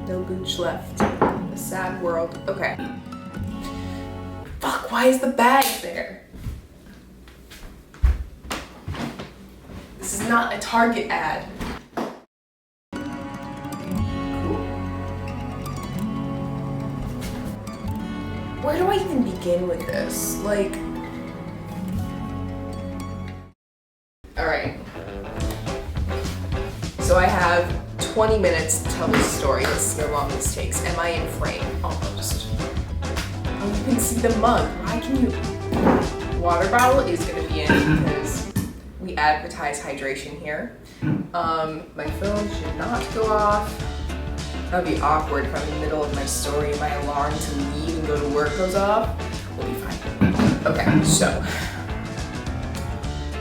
No Gooch left. A sad world. Okay. Fuck, why is the bag there? This is not a Target ad. Cool. Where do I even begin with this? Like... Alright. So I have 20 minutes to tell this story. Let's see how long this takes. Am I in frame? Almost. Oh, you can see the mug. Why can you? Water bottle is gonna be in because we advertise hydration here. My phone should not go off. That would be awkward if I'm in the middle of my story and my alarm to leave and go to work goes off. We'll be fine. Okay, so.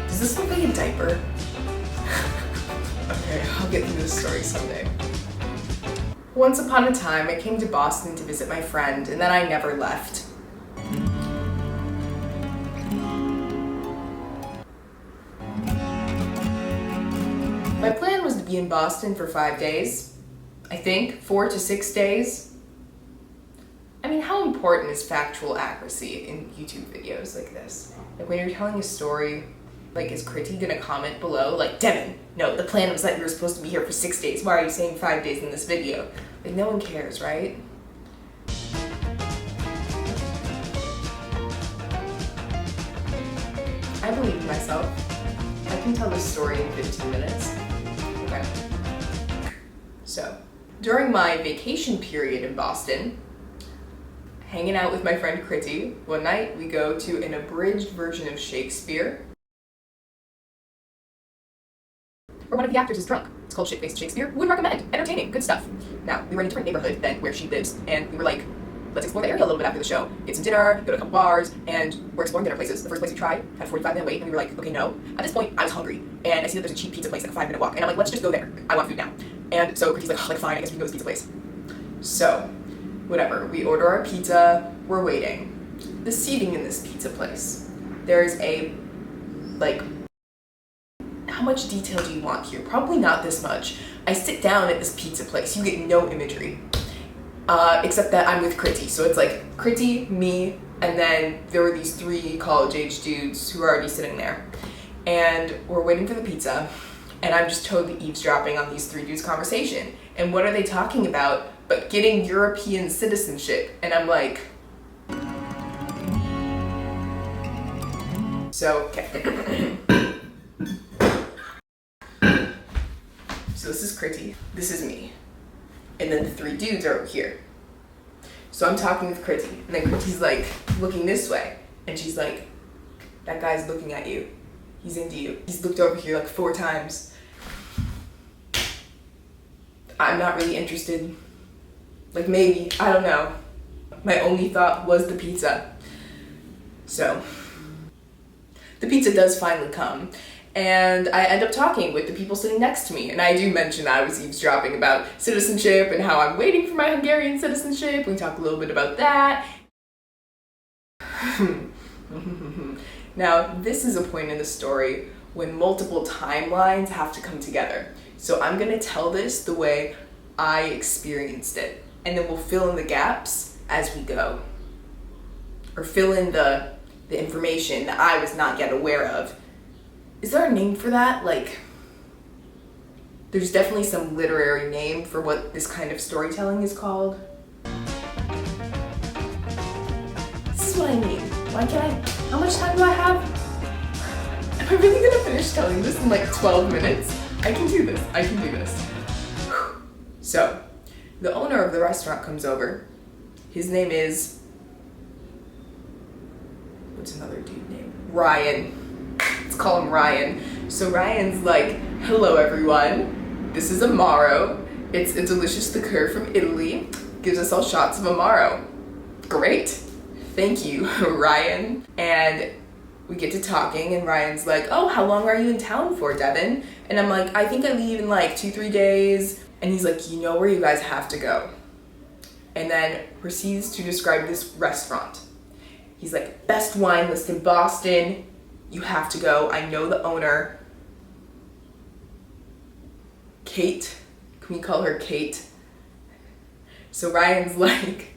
Does this look like a diaper? Okay, I'll get through this story someday. Once upon a time, I came to Boston to visit my friend, and then I never left. My plan was to be in Boston for 5 days. I think 4 to 6 days. I mean, how important is factual accuracy in YouTube videos like this? Like when you're telling a story, like, is Kritty gonna comment below, like, Devin, no, the plan was that you were supposed to be here for 6 days. Why are you saying 5 days in this video? Like, no one cares, right? I believe in myself. I can tell this story in 15 minutes. Okay. So, during my vacation period in Boston, hanging out with my friend Kritty, one night we go to an abridged version of Shakespeare. Or one of the actors is drunk. It's called Shit-Faced Shakespeare. Would recommend. Entertaining. Good stuff. Now, we were in a different neighborhood than where she lives, and we were like, let's explore the area a little bit after the show. Get some dinner, go to a couple bars, and we're exploring dinner places. The first place we tried had a 45-minute wait, and we were like, okay, no. At this point, I was hungry, and I see that there's a cheap pizza place, like a 5-minute walk, and I'm like, let's just go there. I want food now. And so Kritty's like, oh, like, fine, I guess we can go to this pizza place. So, whatever. We order our pizza, we're waiting. The seating in this pizza place, there's a, like, how much detail do you want here? Probably not this much. I sit down at this pizza place. You get no imagery. Except that I'm with Kritty. So it's like Kritty, me, and then there were these 3 college-age dudes who were already sitting there. And we're waiting for the pizza, and I'm just totally eavesdropping on these 3 dudes' conversation. And what are they talking about but getting European citizenship? And I'm like... So, okay. So this is Kritty, this is me, and then the 3 dudes are over here. So I'm talking with Kritty, and then Kritty's like looking this way, and she's like, that guy's looking at you. He's into you. He's looked over here like 4 times. I'm not really interested. Like maybe, I don't know. My only thought was the pizza. So, the pizza does finally come. And I end up talking with the people sitting next to me. And I do mention that I was eavesdropping about citizenship and how I'm waiting for my Hungarian citizenship. We talk a little bit about that. Now, this is a point in the story when multiple timelines have to come together. So I'm gonna tell this the way I experienced it. And then we'll fill in the gaps as we go. Or fill in the information that I was not yet aware of. Is there a name for that? Like, there's definitely some literary name for what this kind of storytelling is called. This is what I need. Why can't I? How much time do I have? Am I really gonna finish telling this in like 12 minutes? I can do this. I can do this. So, the owner of the restaurant comes over. His name is... What's another dude name? Ryan. Let's call him Ryan. So Ryan's like, hello everyone, this is Amaro. It's a delicious liqueur from Italy. Gives us all shots of Amaro. Great. Thank you, Ryan. And we get to talking and Ryan's like, oh, how long are you in town for, Devin? And I'm like, I think I leave in like 2-3 days. And he's like, you know where you guys have to go. And then proceeds to describe this restaurant. He's like, best wine list in Boston. You have to go. I know the owner. Kate. Can we call her Kate? So Ryan's like,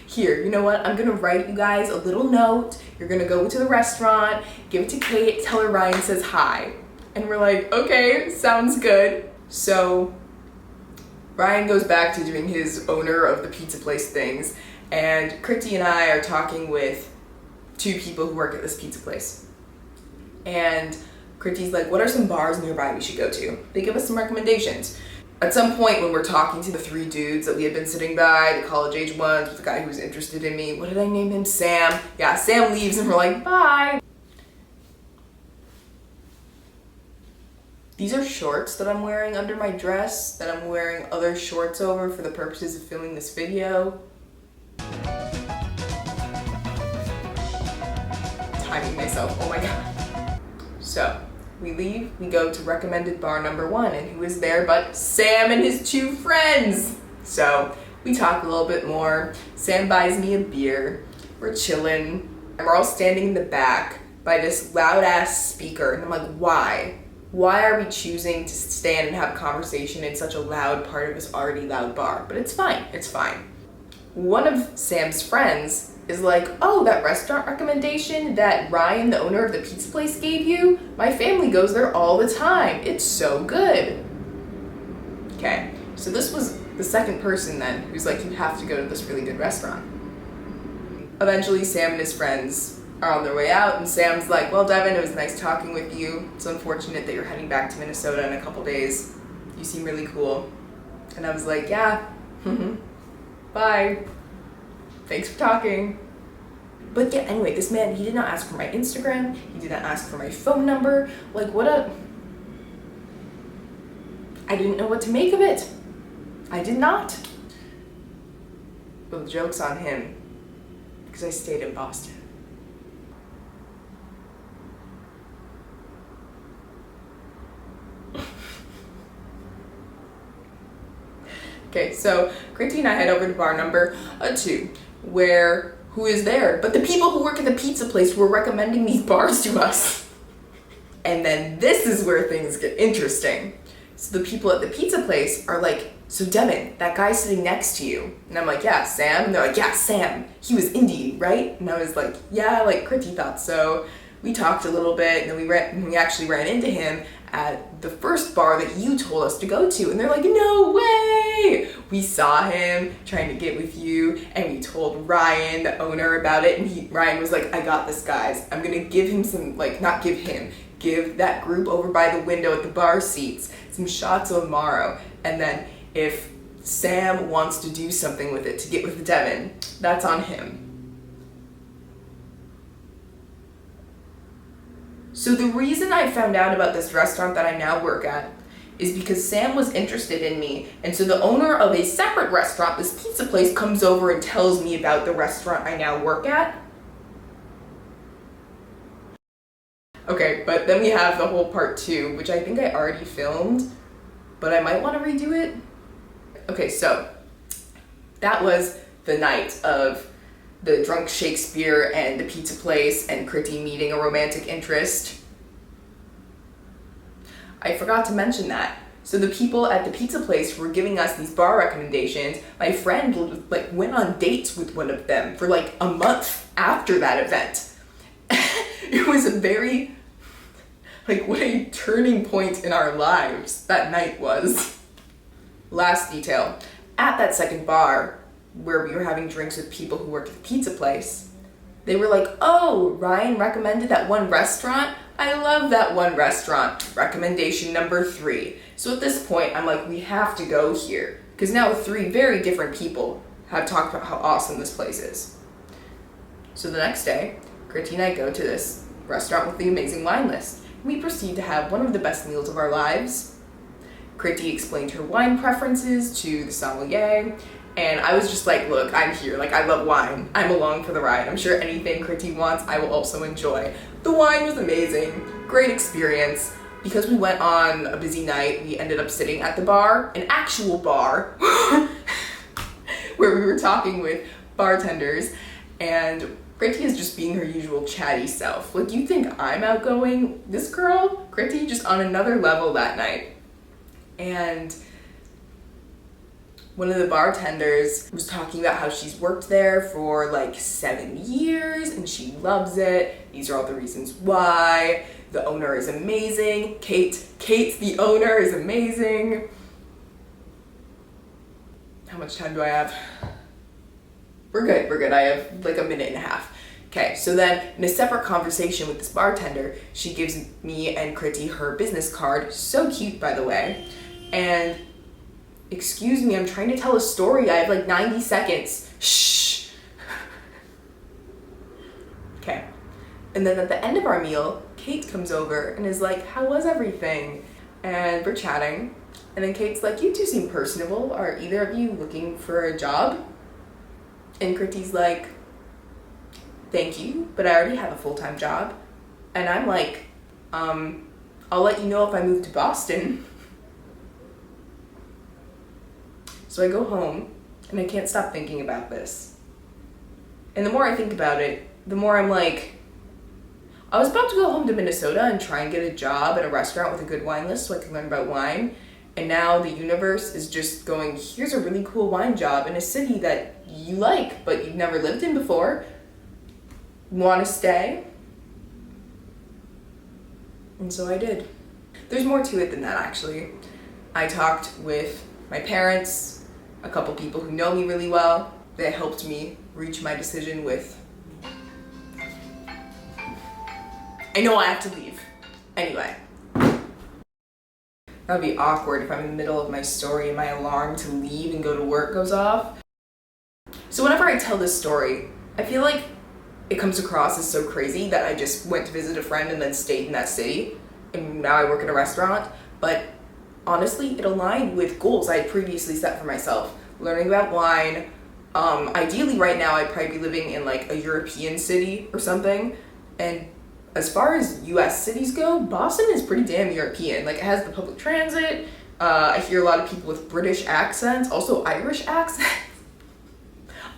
here, you know what? I'm gonna write you guys a little note. You're gonna go to the restaurant, give it to Kate, tell her Ryan says hi. And we're like, okay, sounds good. So Ryan goes back to doing his owner of the pizza place things, and Kriti and I are talking with two people who work at this pizza place. And Kriti's like, what are some bars nearby we should go to? They give us some recommendations. At some point when we're talking to the three dudes that we had been sitting by, the college age ones, with the guy who was interested in me, what did I name him? Sam. Yeah, Sam leaves and we're like, bye. These are shorts that I'm wearing under my dress, that I'm wearing other shorts over for the purposes of filming this video. Timing myself, oh my god. So, we leave, we go to recommended bar number 1, and who is there but Sam and his 2 friends? So, we talk a little bit more. Sam buys me a beer, we're chilling, and we're all standing in the back by this loud ass speaker, and I'm like, why? Why are we choosing to stand and have a conversation in such a loud part of this already loud bar? But it's fine, it's fine. One of Sam's friends is like, oh, that restaurant recommendation that Ryan, the owner of the pizza place, gave you? My family goes there all the time. It's so good. Okay, so this was the second person then who's like, you have to go to this really good restaurant. Eventually, Sam and his friends are on their way out, and Sam's like, well, Devin, it was nice talking with you. It's unfortunate that you're heading back to Minnesota in a couple days. You seem really cool. And I was like, yeah, bye. Thanks for talking. But yeah, anyway, this man, he did not ask for my Instagram. He did not ask for my phone number. Like, what a... I didn't know what to make of it. I did not. Well, the joke's on him, because I stayed in Boston. Okay, so Kriti and I head over to bar number 2, where who is there? But the people who work at the pizza place were recommending these bars to us. And then this is where things get interesting. So the people at the pizza place are like, so Devin, that guy sitting next to you. And I'm like, yeah, Sam. And they're like, yeah, Sam. He was indeed, right? And I was like, yeah, like Kriti thought so. We talked a little bit, and then we actually ran into him at the first bar that you told us to go to. And they're like, no way! We saw him trying to get with you, and we told Ryan, the owner, about it, and Ryan was like, I got this, guys. I'm gonna give him some, like, not give him, give that group over by the window at the bar seats some shots of Amaro, and then if Sam wants to do something with it to get with Devin, that's on him. So the reason I found out about this restaurant that I now work at is because Sam was interested in me, and so the owner of a separate restaurant, this pizza place, comes over and tells me about the restaurant I now work at. Okay, but then we have the whole part 2, which I think I already filmed, but I might want to redo it. Okay, so that was the night of the drunk Shakespeare and the pizza place and Kriti meeting a romantic interest. I forgot to mention that. So the people at the pizza place who were giving us these bar recommendations, my friend went on dates with one of them for like a month after that event. It was a very, what a turning point in our lives that night was. Last detail, at that second bar, where we were having drinks with people who worked at the pizza place, they were like, oh, Ryan recommended that one restaurant? I love that one restaurant. Recommendation number 3. So at this point, I'm like, we have to go here. Because now 3 very different people have talked about how awesome this place is. So the next day, Kriti and I go to this restaurant with the amazing wine list. We proceed to have one of the best meals of our lives. Kriti explained her wine preferences to the sommelier, and I was just like, look, I'm here, I love wine. I'm along for the ride. I'm sure anything Kriti wants, I will also enjoy. The wine was amazing, great experience. Because we went on a busy night, we ended up sitting at the bar, an actual bar, where we were talking with bartenders, and Kriti is just being her usual chatty self. You think I'm outgoing? This girl, Kriti, just on another level that night. And One of the bartenders was talking about how she's worked there for like 7 years and she loves it. These are all the reasons why. The owner is amazing. Kate, the owner, is amazing. How much time do I have? We're good. I have like a minute and a half. Okay, so then in a separate conversation with this bartender, she gives me and Kritty her business card. So cute, by the way. And excuse me, I'm trying to tell a story. I have like 90 seconds. Shh. Okay. And then at the end of our meal, Kate comes over and is like, how was everything? And we're chatting. And then Kate's like, you two seem personable. Are either of you looking for a job? And Kritty's like, thank you, but I already have a full-time job. And I'm like, I'll let you know if I move to Boston. So I go home and I can't stop thinking about this. And the more I think about it, the more I'm like, I was about to go home to Minnesota and try and get a job at a restaurant with a good wine list so I can learn about wine. And now the universe is just going, here's a really cool wine job in a city that you like, but you've never lived in before. Want to stay? And so I did. There's more to it than that, actually. I talked with my parents, a couple people who know me really well. They helped me reach my decision with, I know I have to leave. Anyway. That would be awkward if I'm in the middle of my story and my alarm to leave and go to work goes off. So whenever I tell this story, I feel like it comes across as so crazy that I just went to visit a friend and then stayed in that city, and now I work in a restaurant. But honestly, it aligned with goals I had previously set for myself. Learning about wine. Ideally right now I'd probably be living in like a European city or something. And as far as US cities go, Boston is pretty damn European. Like, it has the public transit. I hear a lot of people with British accents, also Irish accents.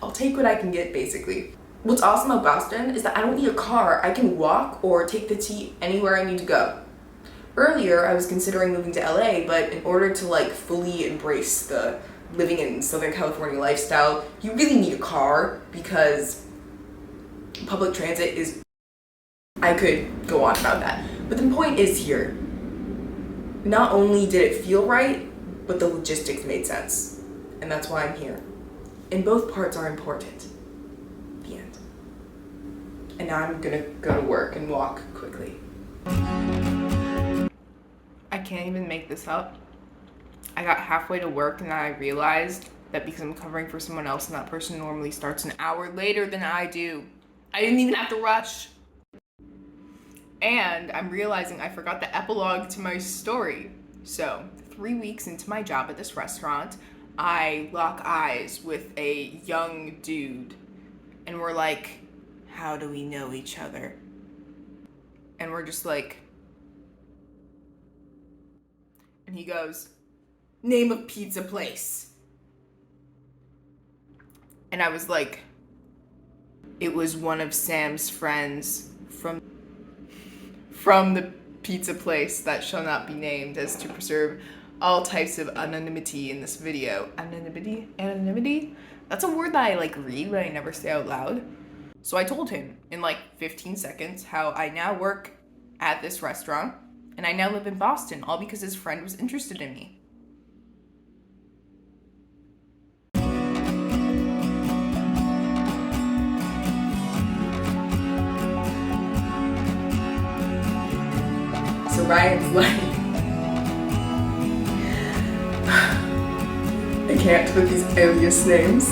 I'll take what I can get, basically. What's awesome about Boston is that I don't need a car. I can walk or take the T anywhere I need to go. Earlier, I was considering moving to LA, but in order to like fully embrace the living in Southern California lifestyle, you really need a car because public transit is... I could go on about that. But the point is here, not only did it feel right, but the logistics made sense. And that's why I'm here. And both parts are important. The end. And now I'm gonna go to work and walk quickly. I can't even make this up. I got halfway to work and then I realized that because I'm covering for someone else and that person normally starts an hour later than I do, I didn't even have to rush. And I'm realizing I forgot the epilogue to my story. So, 3 weeks into my job at this restaurant, I lock eyes with a young dude. And we're like, how do we know each other? And we're just like... And he goes, name of pizza place. And I was like, it was one of Sam's friends from the pizza place that shall not be named, as to preserve all types of anonymity in this video. Anonymity? That's a word that I like read, but I never say out loud. So I told him in like 15 seconds how I now work at this restaurant and I now live in Boston, all because his friend was interested in me. So Ryan's like, I can't with these alias names.